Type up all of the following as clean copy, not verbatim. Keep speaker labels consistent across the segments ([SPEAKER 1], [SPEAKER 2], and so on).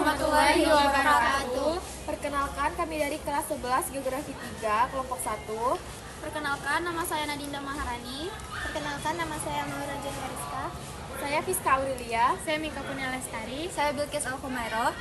[SPEAKER 1] warahmatullahi wabarakatuh.
[SPEAKER 2] Perkenalkan, kami dari kelas 11 Geografi 3, kelompok 1.
[SPEAKER 1] Perkenalkan, nama saya Nadinda Maharani.
[SPEAKER 3] Perkenalkan, nama saya Nurajah Hariska.
[SPEAKER 2] Saya Fiska Aurelia.
[SPEAKER 1] Saya Mika Punia Lestari.
[SPEAKER 3] Saya Bilkis Al-Humairo.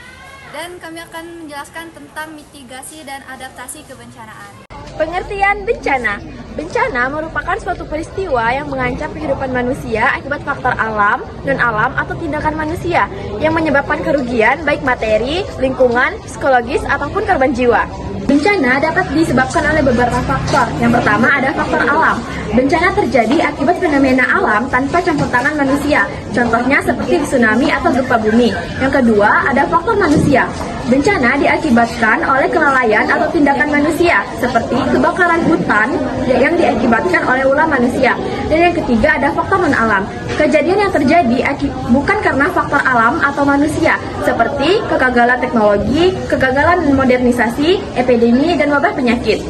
[SPEAKER 3] Dan kami akan menjelaskan tentang mitigasi dan adaptasi kebencanaan.
[SPEAKER 2] Pengertian bencana. Bencana merupakan suatu peristiwa yang mengancam kehidupan manusia akibat faktor alam, non-alam, atau tindakan manusia yang menyebabkan kerugian baik materi, lingkungan, psikologis, ataupun korban jiwa. Bencana dapat disebabkan oleh beberapa faktor. Yang pertama ada faktor alam. Bencana terjadi akibat fenomena alam tanpa campur tangan manusia. Contohnya seperti tsunami atau gempa bumi. Yang kedua ada faktor manusia. Bencana diakibatkan oleh kelalaian atau tindakan manusia, seperti kebakaran hutan yang diakibatkan oleh ulah manusia. Dan yang ketiga ada faktor non-alam. Kejadian yang terjadi bukan karena faktor alam atau manusia, seperti kegagalan teknologi, kegagalan modernisasi, epidemi, dan wabah penyakit.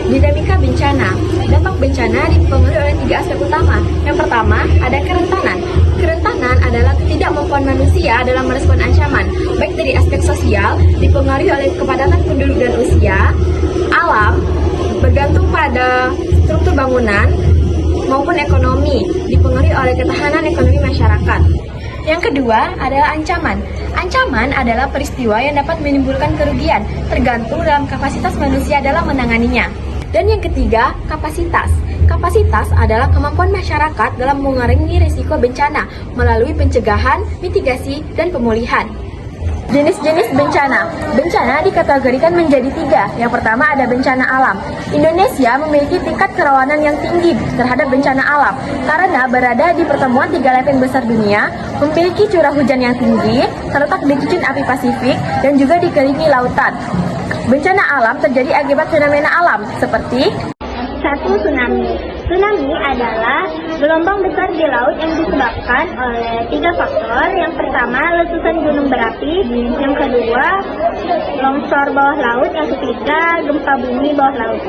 [SPEAKER 2] Dinamika bencana. Dampak bencana dipengaruhi oleh 3 aspek utama. Yang pertama, ada kerentanan. Kerentanan adalah ketidakmampuan manusia dalam merespon ancaman, baik dari aspek sosial, dipengaruhi oleh kepadatan penduduk dan usia, alam, bergantung pada struktur bangunan, maupun ekonomi, dipengaruhi oleh ketahanan ekonomi masyarakat. Yang kedua adalah ancaman. Ancaman adalah peristiwa yang dapat menimbulkan kerugian, tergantung dalam kapasitas manusia dalam menanganinya. Dan yang ketiga, kapasitas. Kapasitas adalah kemampuan masyarakat dalam mengurangi risiko bencana melalui pencegahan, mitigasi, dan pemulihan. Jenis-jenis bencana. Bencana dikategorikan menjadi 3. Yang pertama ada bencana alam. Indonesia memiliki tingkat kerawanan yang tinggi terhadap bencana alam karena berada di pertemuan 3 lempeng besar dunia, memiliki curah hujan yang tinggi, terletak di cincin api Pasifik, dan juga dikelilingi lautan. Bencana alam terjadi akibat fenomena alam seperti
[SPEAKER 4] 1. Tsunami. Tsunami adalah gelombang besar di laut yang disebabkan oleh 3 faktor. Yang pertama, letusan gunung berapi. Yang kedua, longsor bawah laut. Yang ketiga, gempa bumi bawah laut.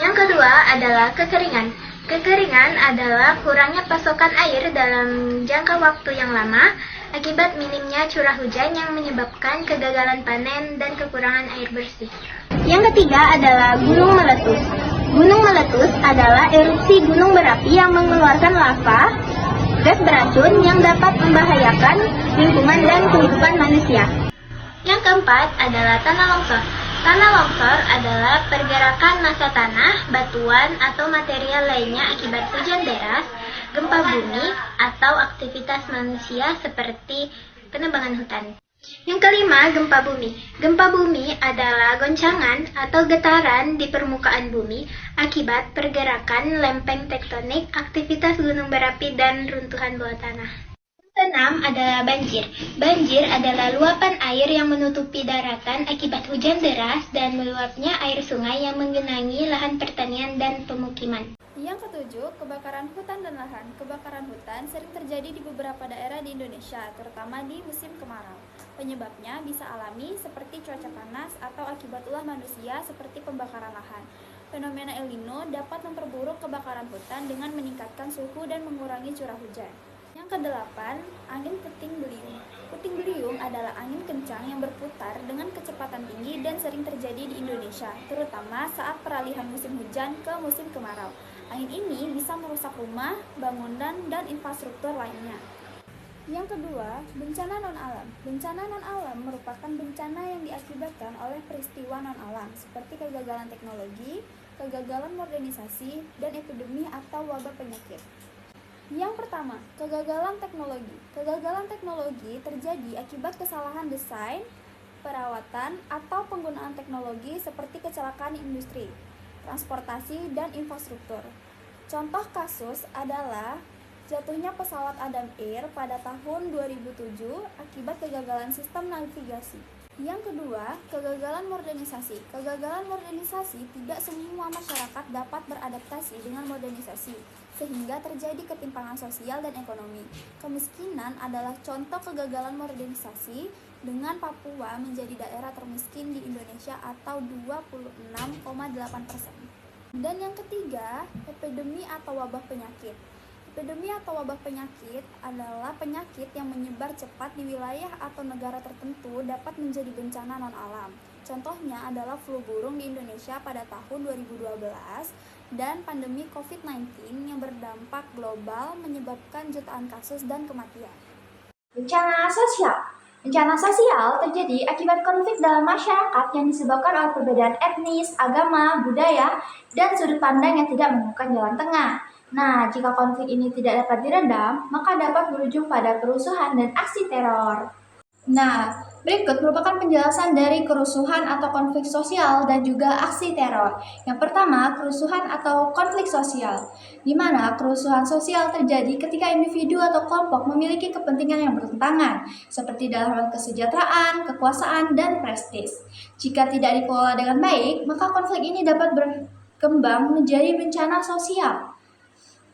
[SPEAKER 3] Yang kedua adalah kekeringan. Kekeringan adalah kurangnya pasokan air dalam jangka waktu yang lama akibat minimnya curah hujan yang menyebabkan kegagalan panen dan kekurangan air bersih.
[SPEAKER 4] Yang ketiga adalah gunung meletus. Gunung meletus adalah erupsi gunung berapi yang mengeluarkan lava, gas beracun yang dapat membahayakan lingkungan dan kehidupan manusia.
[SPEAKER 3] Yang keempat adalah tanah longsor. Tanah longsor adalah pergerakan massa tanah, batuan, atau material lainnya akibat hujan deras, gempa bumi, atau aktivitas manusia seperti penebangan hutan. Yang kelima, gempa bumi. Gempa bumi adalah goncangan atau getaran di permukaan bumi akibat pergerakan lempeng tektonik, aktivitas gunung berapi, dan runtuhan bawah tanah. Keenam adalah banjir. Banjir adalah luapan air yang menutupi daratan akibat hujan deras dan meluapnya air sungai yang menggenangi lahan pertanian dan pemukiman.
[SPEAKER 1] Yang ketujuh, kebakaran hutan dan lahan. Kebakaran hutan sering terjadi di beberapa daerah di Indonesia, terutama di musim kemarau. Penyebabnya bisa alami seperti cuaca panas atau akibat ulah manusia seperti pembakaran lahan. Fenomena El Nino dapat memperburuk kebakaran hutan dengan meningkatkan suhu dan mengurangi curah hujan. Yang kedelapan, angin puting beliung. Puting beliung adalah angin kencang yang berputar dengan kecepatan tinggi dan sering terjadi di Indonesia, terutama saat peralihan musim hujan ke musim kemarau. Angin ini bisa merusak rumah, bangunan, dan infrastruktur lainnya. Yang kedua, bencana non-alam. Bencana non-alam merupakan bencana yang diakibatkan oleh peristiwa non-alam, seperti kegagalan teknologi, kegagalan modernisasi, dan epidemi atau wabah penyakit. Yang pertama, kegagalan teknologi. Kegagalan teknologi terjadi akibat kesalahan desain, perawatan, atau penggunaan teknologi seperti kecelakaan industri, transportasi, dan infrastruktur. Contoh kasus adalah jatuhnya pesawat Adam Air pada tahun 2007 akibat kegagalan sistem navigasi. Yang kedua, kegagalan modernisasi. Kegagalan modernisasi, tidak semua masyarakat dapat beradaptasi dengan modernisasi, sehingga terjadi ketimpangan sosial dan ekonomi. Kemiskinan adalah contoh kegagalan modernisasi, dengan Papua menjadi daerah termiskin di Indonesia atau 26,8%. Dan yang ketiga, epidemi atau wabah penyakit. Epidemi atau wabah penyakit adalah penyakit yang menyebar cepat di wilayah atau negara tertentu dapat menjadi bencana non-alam. Contohnya adalah flu burung di Indonesia pada tahun 2012 dan pandemi COVID-19 yang berdampak global menyebabkan jutaan kasus dan kematian.
[SPEAKER 2] Bencana sosial. Bencana sosial terjadi akibat konflik dalam masyarakat yang disebabkan oleh perbedaan etnis, agama, budaya, dan sudut pandang yang tidak menemukan jalan tengah. Nah, jika konflik ini tidak dapat diredam, maka dapat berujung pada kerusuhan dan aksi teror. Nah, berikut merupakan penjelasan dari kerusuhan atau konflik sosial dan juga aksi teror. Yang pertama, kerusuhan atau konflik sosial, di mana kerusuhan sosial terjadi ketika individu atau kelompok memiliki kepentingan yang bertentangan, seperti dalam hal kesejahteraan, kekuasaan, dan prestis. Jika tidak dikelola dengan baik, maka konflik ini dapat berkembang menjadi bencana sosial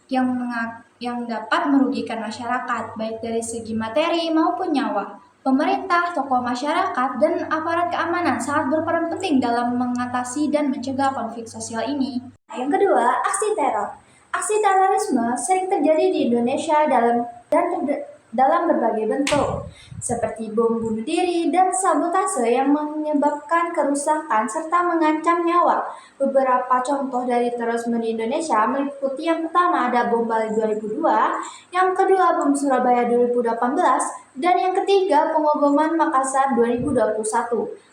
[SPEAKER 2] yang dapat merugikan masyarakat, baik dari segi materi maupun nyawa. Pemerintah, tokoh masyarakat, dan aparat keamanan sangat berperan penting dalam mengatasi dan mencegah konflik sosial ini. Yang kedua, aksi teror. Aksi terorisme sering terjadi di Indonesia dalam berbagai bentuk, seperti bom bunuh diri dan sabotase yang menyebabkan kerusakan serta mengancam nyawa. Beberapa contoh dari terorisme di Indonesia meliputi yang pertama ada bom Bali 2002, yang kedua bom Surabaya 2018, dan yang ketiga pengoboman Makassar 2021.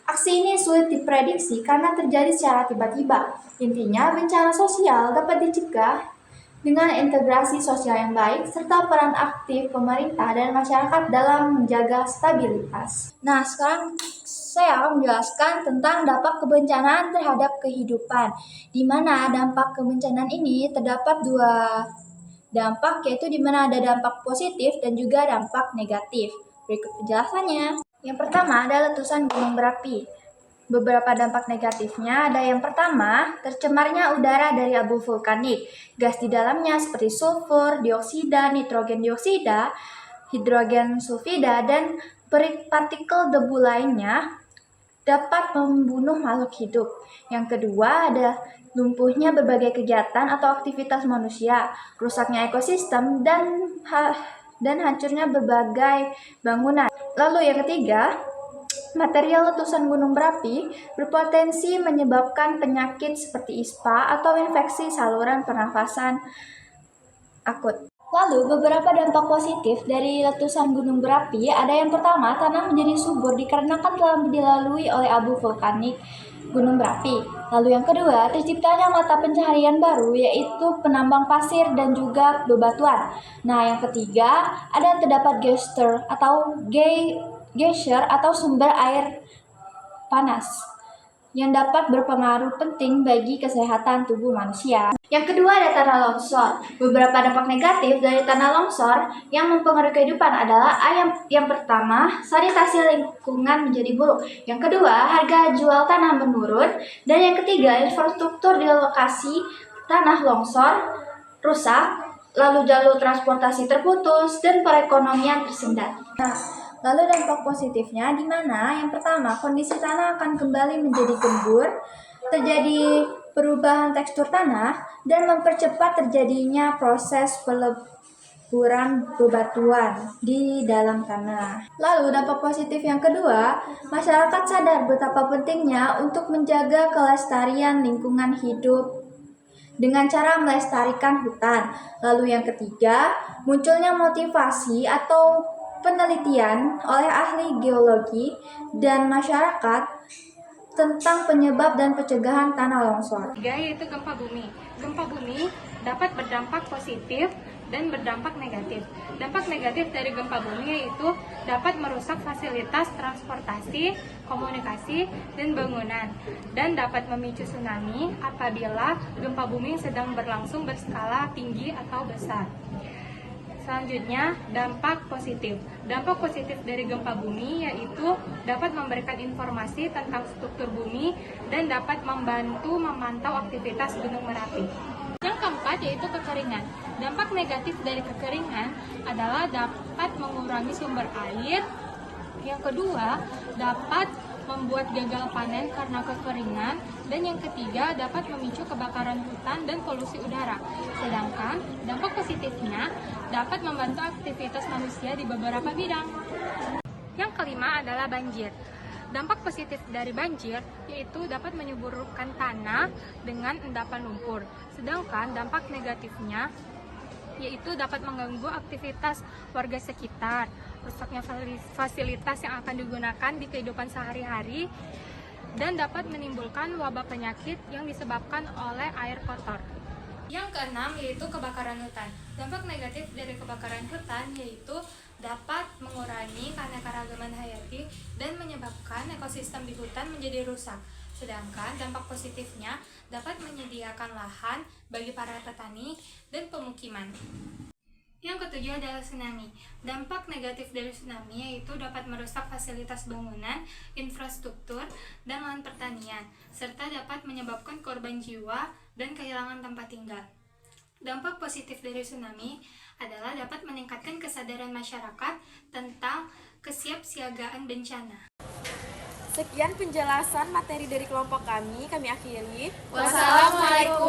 [SPEAKER 2] Aksi ini sulit diprediksi karena terjadi secara tiba-tiba. Intinya, bencana sosial dapat dicegah dengan integrasi sosial yang baik serta peran aktif pemerintah dan masyarakat dalam menjaga stabilitas. Nah, sekarang saya akan menjelaskan tentang dampak kebencanaan terhadap kehidupan, di mana dampak kebencanaan ini terdapat dua dampak, yaitu di mana ada dampak positif dan juga dampak negatif. Berikut penjelasannya. Yang pertama ada letusan gunung berapi. Beberapa dampak negatifnya ada yang pertama, tercemarnya udara dari abu vulkanik. Gas di dalamnya seperti sulfur, dioksida, nitrogen dioksida, hidrogen sulfida, dan partikel debu lainnya dapat membunuh makhluk hidup. Yang kedua ada lumpuhnya berbagai kegiatan atau aktivitas manusia, rusaknya ekosistem, dan hancurnya berbagai bangunan. Lalu yang ketiga, material letusan gunung berapi berpotensi menyebabkan penyakit seperti ISPA atau infeksi saluran pernafasan akut. Lalu, beberapa dampak positif dari letusan gunung berapi ada yang pertama, tanah menjadi subur dikarenakan telah dilalui oleh abu vulkanik gunung berapi. Lalu yang kedua, terciptanya mata pencaharian baru yaitu penambang pasir dan juga bebatuan. Nah, yang ketiga, ada terdapat geyser atau sumber air panas yang dapat berpengaruh penting bagi kesehatan tubuh manusia. Yang kedua ada tanah longsor. Beberapa dampak negatif dari tanah longsor yang mempengaruhi kehidupan adalah yang pertama, sanitasi lingkungan menjadi buruk. Yang kedua, harga jual tanah menurun. Dan yang ketiga, infrastruktur di lokasi tanah longsor rusak, lalu jalur transportasi terputus, dan perekonomian tersendat. Nah, lalu dampak positifnya di mana yang pertama, kondisi tanah akan kembali menjadi gembur, terjadi perubahan tekstur tanah, dan mempercepat terjadinya proses peleburan bebatuan di dalam tanah. Lalu dampak positif yang kedua, masyarakat sadar betapa pentingnya untuk menjaga kelestarian lingkungan hidup dengan cara melestarikan hutan. Lalu yang ketiga, munculnya motivasi atau penelitian oleh ahli geologi dan masyarakat tentang penyebab dan pencegahan tanah longsor.
[SPEAKER 5] Yaitu gempa bumi. Gempa bumi dapat berdampak positif dan berdampak negatif. Dampak negatif dari gempa bumi yaitu dapat merusak fasilitas transportasi, komunikasi, dan bangunan, dan dapat memicu tsunami apabila gempa bumi sedang berlangsung berskala tinggi atau besar. Selanjutnya, dampak positif. Dampak positif dari gempa bumi yaitu dapat memberikan informasi tentang struktur bumi dan dapat membantu memantau aktivitas Gunung Merapi. Yang keempat yaitu kekeringan. Dampak negatif dari kekeringan adalah dapat mengurangi sumber air. Yang kedua, dapat membuat gagal panen karena kekeringan, dan yang ketiga dapat memicu kebakaran hutan dan polusi udara. Sedangkan dampak positifnya dapat membantu aktivitas manusia di beberapa bidang. Yang kelima adalah banjir. Dampak positif dari banjir yaitu dapat menyuburkan tanah dengan endapan lumpur. Sedangkan dampak negatifnya yaitu dapat mengganggu aktivitas warga sekitar, rusaknya fasilitas yang akan digunakan di kehidupan sehari-hari, dan dapat menimbulkan wabah penyakit yang disebabkan oleh air kotor. Yang keenam yaitu kebakaran hutan. Dampak negatif dari kebakaran hutan yaitu dapat mengurangi keanekaragaman hayati dan menyebabkan ekosistem di hutan menjadi rusak. Sedangkan dampak positifnya dapat menyediakan lahan bagi para petani dan pemukiman. Yang ketujuh adalah tsunami. Dampak negatif dari tsunami yaitu dapat merusak fasilitas bangunan, infrastruktur, dan lahan pertanian, serta dapat menyebabkan korban jiwa dan kehilangan tempat tinggal. Dampak positif dari tsunami adalah dapat meningkatkan kesadaran masyarakat tentang kesiapsiagaan bencana.
[SPEAKER 2] Sekian penjelasan materi dari kelompok kami akhiri.
[SPEAKER 1] Wassalamualaikum